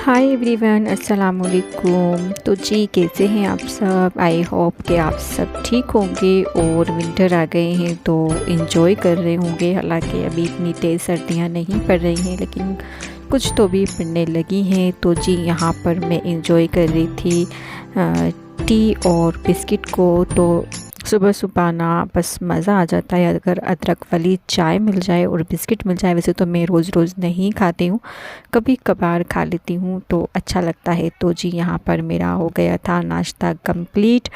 Hi everyone, अस्सलाम वालेकुम। तो जी, कैसे हैं आप सब? आई होप कि आप सब ठीक होंगे और विंटर आ गए हैं तो इन्जॉय कर रहे होंगे। हालांकि अभी इतनी तेज़ सर्दियां नहीं पड़ रही हैं, लेकिन कुछ तो भी पड़ने लगी हैं। तो जी, यहाँ पर मैं इन्जॉय कर रही थी टी और बिस्किट को। तो सुबह सुबह ना बस मज़ा आ जाता है अगर अदरक वाली चाय मिल जाए और बिस्किट मिल जाए। वैसे तो मैं रोज़ रोज़ नहीं खाती हूँ, कभी कभार खा लेती हूँ तो अच्छा लगता है। तो जी, यहाँ पर मेरा हो गया था नाश्ता कंप्लीट।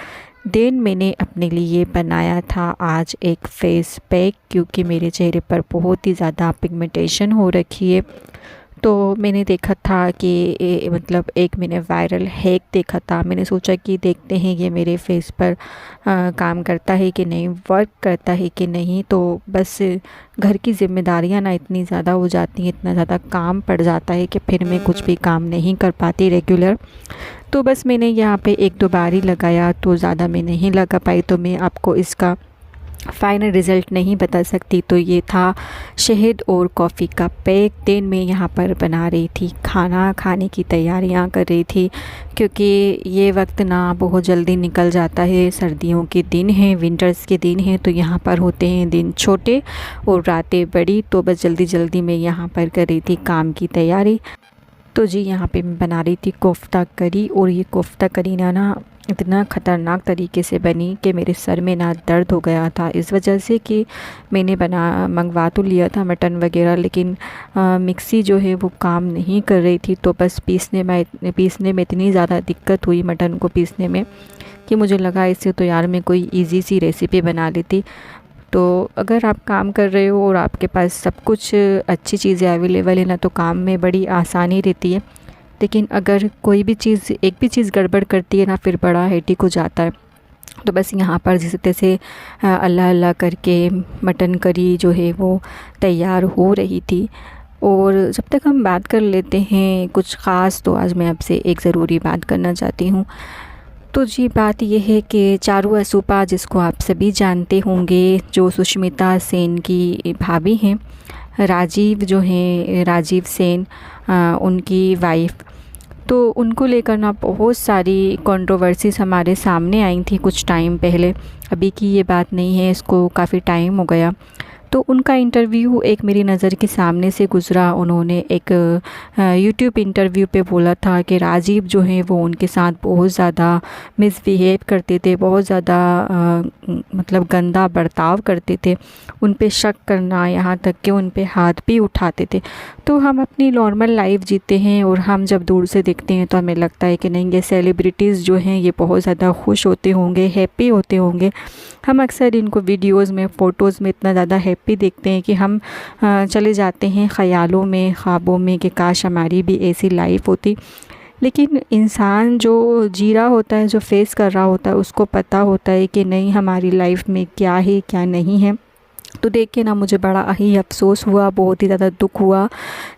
देन मैंने अपने लिए बनाया था आज एक फेस पैक, क्योंकि मेरे चेहरे पर बहुत ही ज़्यादा पिगमेंटेशन हो रखी है। तो मैंने देखा था कि मतलब एक मैंने वायरल हैक देखा था। मैंने सोचा कि देखते हैं ये मेरे फेस पर काम करता है कि नहीं, वर्क करता है कि नहीं। तो बस घर की ज़िम्मेदारियां ना इतनी ज़्यादा हो जाती हैं, इतना ज़्यादा काम पड़ जाता है कि फिर मैं कुछ भी काम नहीं कर पाती रेगुलर। तो बस मैंने यहाँ पे एक दो बार ही लगाया, तो ज़्यादा मैं नहीं लगा पाई, तो मैं आपको इसका फ़ाइनल रिज़ल्ट नहीं बता सकती। तो ये था शहद और कॉफ़ी का पैक। देन मैं यहाँ पर बना रही थी खाना, खाने की तैयारियाँ कर रही थी, क्योंकि ये वक्त ना बहुत जल्दी निकल जाता है। सर्दियों के दिन हैं, विंटर्स के दिन हैं, तो यहाँ पर होते हैं दिन छोटे और रातें बड़ी। तो बस जल्दी जल्दी मैं यहाँ पर कर रही थी काम की तैयारी। तो जी, यहाँ पे मैं बना रही थी कोफ्ता करी, और ये कोफ्ता करी ना इतना ख़तरनाक तरीके से बनी कि मेरे सर में ना दर्द हो गया था, इस वजह से कि मैंने मंगवा तो लिया था मटन वगैरह, लेकिन मिक्सी जो है वो काम नहीं कर रही थी। तो बस पीसने में इतनी ज़्यादा दिक्कत हुई मटन को पीसने में कि मुझे लगा इससे तो यार मैं कोई इजी सी रेसिपी बना लेती। तो अगर आप काम कर रहे हो और आपके पास सब कुछ अच्छी चीज़ें अवेलेबल है ना, तो काम में बड़ी आसानी रहती है। लेकिन अगर कोई भी चीज़, एक भी चीज़ गड़बड़ करती है ना, फिर बड़ा हेडेक हो जाता है। तो बस यहाँ पर जैसे तैसे अल्लाह अल्लाह करके मटन करी जो है वो तैयार हो रही थी। और जब तक हम बात कर लेते हैं कुछ ख़ास, तो आज मैं आपसे एक ज़रूरी बात करना चाहती हूँ। तो जी, बात यह है कि चारू असूपा, जिसको आप सभी जानते होंगे, जो सुष्मिता सेन की भाभी हैं, राजीव जो हैं, राजीव सेन, उनकी वाइफ। तो उनको लेकर ना बहुत सारी कंट्रोवर्सीज़ हमारे सामने आई थी कुछ टाइम पहले। अभी की ये बात नहीं है, इसको काफ़ी टाइम हो गया। तो उनका इंटरव्यू एक मेरी नज़र के सामने से गुज़रा। उन्होंने एक यूट्यूब इंटरव्यू पे बोला था कि राजीव जो हैं वो उनके साथ बहुत ज़्यादा मिसबिहेव करते थे, बहुत ज़्यादा मतलब गंदा बर्ताव करते थे, उन पे शक करना, यहाँ तक कि उन पे हाथ भी उठाते थे। तो हम अपनी नॉर्मल लाइफ जीते हैं, और हम जब दूर से देखते हैं तो हमें लगता है कि नहीं, ये सेलिब्रिटीज़ जो हैं ये बहुत ज़्यादा खुश होते होंगे, हैप्पी होते होंगे। हम अक्सर इनको वीडियोज़ में, फ़ोटोज़ में इतना ज़्यादा हैप्पी देखते हैं कि हम चले जाते हैं ख़यालों में, ख्वाबों में कि काश हमारी भी ऐसी लाइफ होती। लेकिन इंसान जो जी रहा होता है, जो फेस कर रहा होता है, उसको पता होता है कि नहीं, हमारी लाइफ में क्या है क्या नहीं है। तो देख के ना मुझे बड़ा ही अफ़सोस हुआ, बहुत ही ज़्यादा दुख हुआ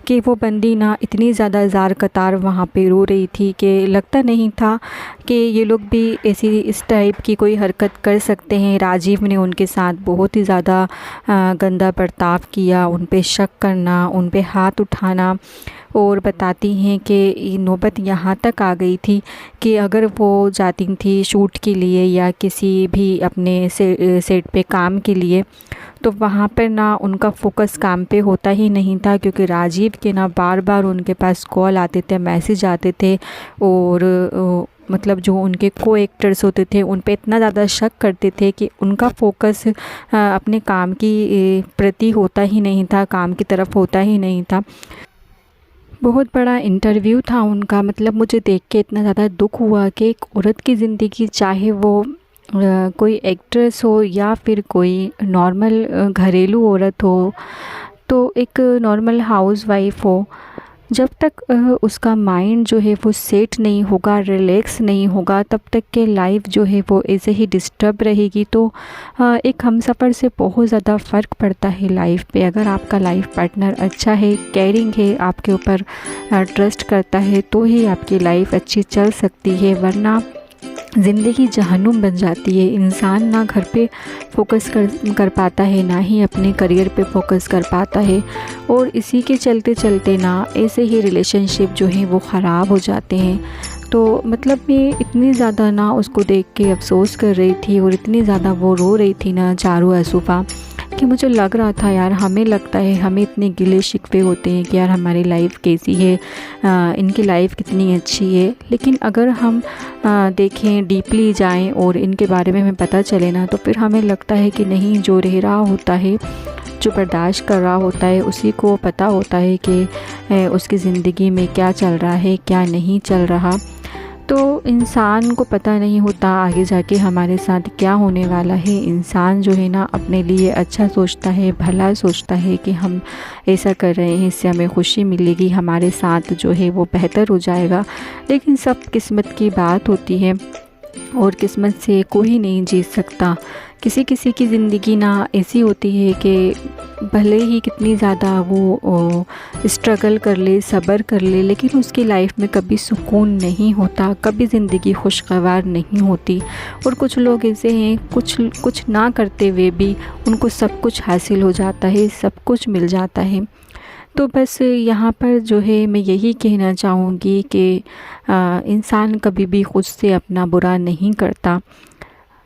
कि वो बंदी ना इतनी ज़्यादा ज़ार कतार वहाँ पे रो रही थी कि लगता नहीं था कि ये लोग भी ऐसी इस टाइप की कोई हरकत कर सकते हैं। राजीव ने उनके साथ बहुत ही ज़्यादा गंदा बर्ताव किया, उन पे शक करना, उन पे हाथ उठाना। और बताती हैं कि नौबत यहाँ तक आ गई थी कि अगर वो जाती थी शूट के लिए या किसी भी अपने सेट पे काम के लिए, तो वहाँ पर ना उनका फ़ोकस काम पे होता ही नहीं था, क्योंकि राजीव के ना बार बार उनके पास कॉल आते थे, मैसेज आते थे, और मतलब जो उनके को एक्टर्स होते थे उन पे इतना ज़्यादा शक करते थे कि उनका फ़ोकस अपने काम की प्रति होता ही नहीं था, काम की तरफ होता ही नहीं था। बहुत बड़ा इंटरव्यू था उनका। मतलब मुझे देख के इतना ज़्यादा दुख हुआ कि एक औरत की ज़िंदगी, चाहे वो कोई एक्ट्रेस हो या फिर कोई नॉर्मल घरेलू औरत हो, तो एक नॉर्मल हाउसवाइफ हो, जब तक उसका माइंड जो है वो सेट नहीं होगा, रिलैक्स नहीं होगा, तब तक के लाइफ जो है वो ऐसे ही डिस्टर्ब रहेगी। तो एक हमसफ़र से बहुत ज़्यादा फ़र्क पड़ता है लाइफ पे। अगर आपका लाइफ पार्टनर अच्छा है, केयरिंग है, आपके ऊपर ट्रस्ट करता है, तो ही आपकी लाइफ अच्छी चल सकती है। वरना ज़िंदगी जहन्नुम बन जाती है। इंसान ना घर पे फोकस कर पाता है, ना ही अपने करियर पे फोकस कर पाता है, और इसी के चलते चलते ना ऐसे ही रिलेशनशिप जो हैं वो ख़राब हो जाते हैं। तो मतलब मैं इतनी ज़्यादा ना उसको देख के अफ़सोस कर रही थी और इतनी ज़्यादा वो रो रही थी ना चारू असूफ़ा, कि मुझे लग रहा था यार, हमें लगता है हमें इतने गिले शिकवे होते हैं कि यार हमारी लाइफ कैसी है, इनकी लाइफ कितनी अच्छी है। लेकिन अगर हम देखें, डीपली जाएं और इनके बारे में हमें पता चले ना, तो फिर हमें लगता है कि नहीं, जो रह रहा होता है, जो बर्दाश्त कर रहा होता है, उसी को पता होता है कि उसकी ज़िंदगी में क्या चल रहा है, क्या नहीं चल रहा। तो इंसान को पता नहीं होता आगे जाके हमारे साथ क्या होने वाला है। इंसान जो है ना अपने लिए अच्छा सोचता है, भला सोचता है कि हम ऐसा कर रहे हैं, इससे हमें खुशी मिलेगी, हमारे साथ जो है वो बेहतर हो जाएगा। लेकिन सब किस्मत की बात होती है और किस्मत से कोई नहीं जीत सकता। किसी किसी की ज़िंदगी ना ऐसी होती है कि भले ही कितनी ज़्यादा वो स्ट्रगल कर ले, सब्र कर ले, लेकिन उसकी लाइफ में कभी सुकून नहीं होता, कभी ज़िंदगी खुशगवार नहीं होती। और कुछ लोग ऐसे हैं, कुछ ना करते हुए भी उनको सब कुछ हासिल हो जाता है, सब कुछ मिल जाता है। तो बस यहाँ पर जो है मैं यही कहना चाहूँगी कि इंसान कभी भी खुद से अपना बुरा नहीं करता,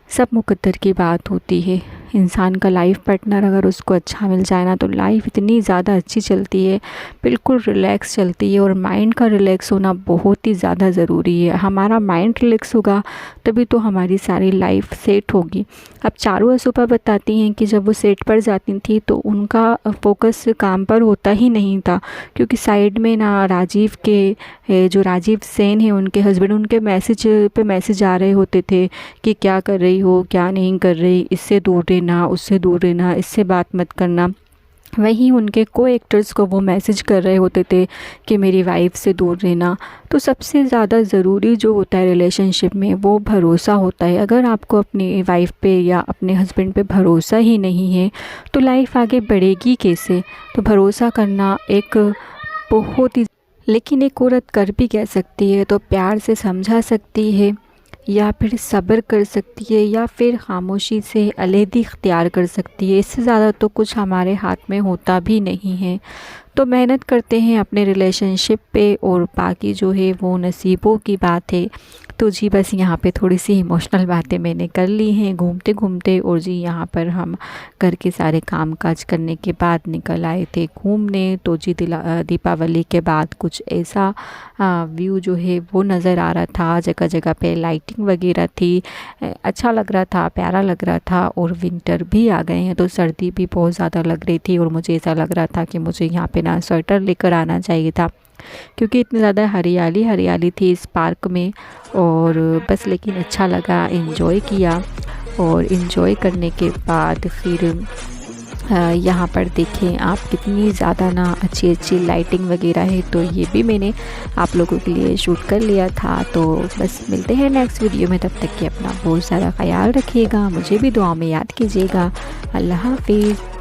सब मुकद्दर की बात होती है। इंसान का लाइफ पार्टनर अगर उसको अच्छा मिल जाए ना, तो लाइफ इतनी ज़्यादा अच्छी चलती है, बिल्कुल रिलैक्स चलती है। और माइंड का रिलैक्स होना बहुत ही ज़्यादा ज़रूरी है। हमारा माइंड रिलैक्स होगा तभी तो हमारी सारी लाइफ सेट होगी। अब चारू असूफ़ा बताती हैं कि जब वो सेट पर जाती थी तो उनका फोकस काम पर होता ही नहीं था, क्योंकि साइड में ना राजीव के जो राजीव सेन हैं उनके हस्बैंड, उनके मैसेज आ रहे होते थे कि क्या कर रही हो, क्या नहीं कर रही, इससे दूर रहना, उससे दूर रहना, इससे बात मत करना। वहीं उनके को एक्टर्स को वो मैसेज कर रहे होते थे कि मेरी वाइफ से दूर रहना। तो सबसे ज़्यादा ज़रूरी जो होता है रिलेशनशिप में वो भरोसा होता है। अगर आपको अपनी वाइफ पे या अपने हस्बैंड पे भरोसा ही नहीं है तो लाइफ आगे बढ़ेगी कैसे। तो भरोसा करना एक बहुत ही, लेकिन एक औरत कर भी कह सकती है, तो प्यार से समझा सकती है, या फिर सब्र कर सकती है, या फिर खामोशी से अलहदी इख्तियार कर सकती है। इससे ज़्यादा तो कुछ हमारे हाथ में होता भी नहीं है। तो मेहनत करते हैं अपने रिलेशनशिप पे, और बाकी जो है वो नसीबों की बात है। तो जी बस यहाँ पे थोड़ी सी इमोशनल बातें मैंने कर ली हैं घूमते घूमते। और जी यहाँ पर हम घर के सारे काम काज करने के बाद निकल आए थे घूमने। तो जी दीपावली के बाद कुछ ऐसा व्यू जो है वो नज़र आ रहा था, जगह जगह पे लाइटिंग वगैरह थी, अच्छा लग रहा था, प्यारा लग रहा था। और विंटर भी आ गए हैं तो सर्दी भी बहुत ज़्यादा लग रही थी, और मुझे ऐसा लग रहा था कि मुझे यहाँ पे ना स्वेटर लेकर आना चाहिए था, क्योंकि इतनी ज़्यादा हरियाली थी इस पार्क में। और बस लेकिन अच्छा लगा, एंजॉय किया। और एंजॉय करने के बाद फिर यहाँ पर देखें आप कितनी ज़्यादा ना अच्छी लाइटिंग वगैरह है। तो ये भी मैंने आप लोगों के लिए शूट कर लिया था। तो बस मिलते हैं नेक्स्ट वीडियो में, तब तक कि अपना बहुत सारा ख्याल रखिएगा, मुझे भी दुआ में याद कीजिएगा। अल्लाह हाफिज़।